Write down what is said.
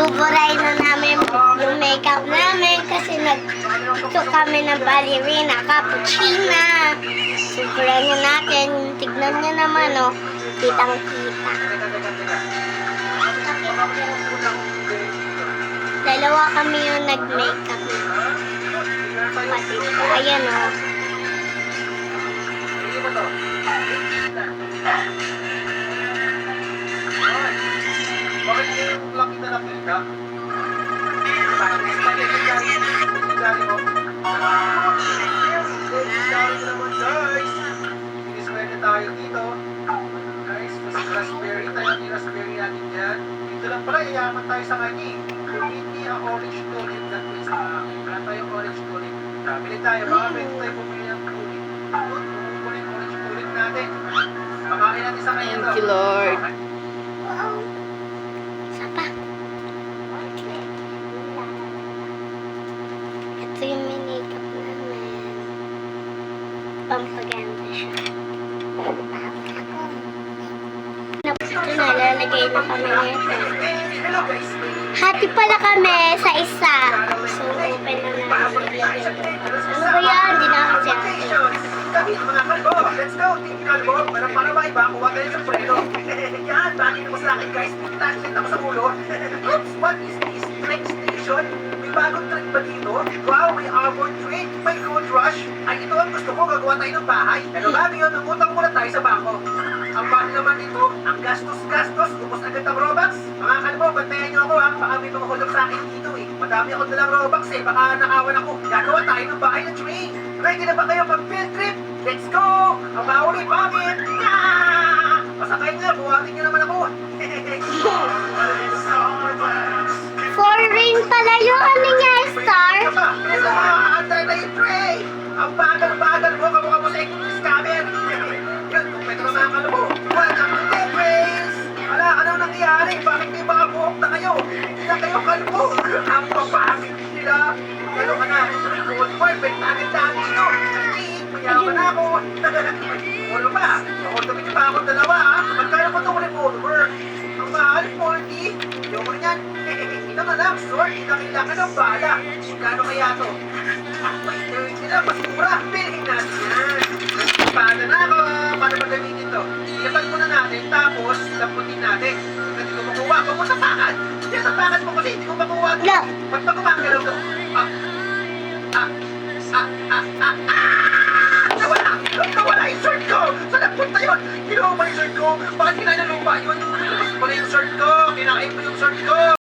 Buburahin na namin yung makeup namin kasi nagtutok kami ng ballerina, cappuccina. Buburahin na natin. Tignan nyo naman, oh. Kitang-kita. Dalawa kami yung nag-makeup na. Kapatid ko. Ayan, oh. Bakit yung laki na laki ka? Naman guys! Iniswerte tayo dito. Guys, mas raspberry tayo. Yung raspberry natin yan. Dito lang pala, yayaman tayo sa kanya eh. Hindi ang orange tulip na twist na akin. Wala tayong orange tulip. Bili tayo. Baka pwede tayo bumili ng tulip. Doon, kumukuha yung orange tulip natin. Pakain natin sa kanya to. Thank you, Lord. Wow. Isa pa. Ito yung makeup namin. Pampaganda siya. Ito na, lalagay na kami nito. Hati pala kami sa isa. So, open na namin. Ano ba yan? Hindi na ako siya. Sabi ng mga kalbo, let's go, team kalbo. Para iba, kuha kayo sa preno. Yan, bagay mo sa akin guys. Touchlit ako sa ulo. Oops, what is this? Train station? May bagong train ba dito? Wow, may Auburn train, may Gold Rush. Ay, ito ang gusto ko, gagawa tayo ng bahay. Pero bago yun, nangutang muna tayo sa bangko. Ang bahay naman dito, ang gastos-gastos, ubos agad ang Robux. Mga kalbo, bantayan nyo ako ha. Baka may mga hulog sa akin dito eh. Madami ako dalang Robux eh, baka nakawan ako. Gagawa tayo ng bahay ng train. Ready na ba kayo pag field trip? Let's go! Ang mauli pangin! Pasakay nga, buhatin nyo naman ako. Foreign pala yung ano niya, Star. Bilis na mga antay na yung train! Ang bagal-bagal mo, kamukha mo sa economic scammer. Yun, kung may mga kalabo. Welcome to the trains! Ala, anong nangyari? Bakit may mga buhok na kayo? Hindi na kayo kalbo. Ang papangit nila. Ano ka na? Gold perfect, agad-agad dito. Mayaman na ako. Ano ba? Makultumin niyo pa akong dalawa ha? Magkano ko itong revolver? Ang mahal, 40. Yung mo yan. Ito na lang, sword. Kailangan ng bala. Kano kaya to? May 30 lang, mas mura. Bilhin natin yan. Paano na ako? Paano ba gamitin to? Iyapan muna natin, tapos lamputin natin. Hindi ko makuha. Kung mo tapakan. Hindi tapakan mo kasi hindi ko makuha. Ba't pa gumagalaw to? Nawala yung shirt ko! Saan nagpunta yun? Kinuha mo yung shirt ko? Bakit kinala lupa yun? Mas pala yung shirt ko! Kinakain mo yung shirt ko!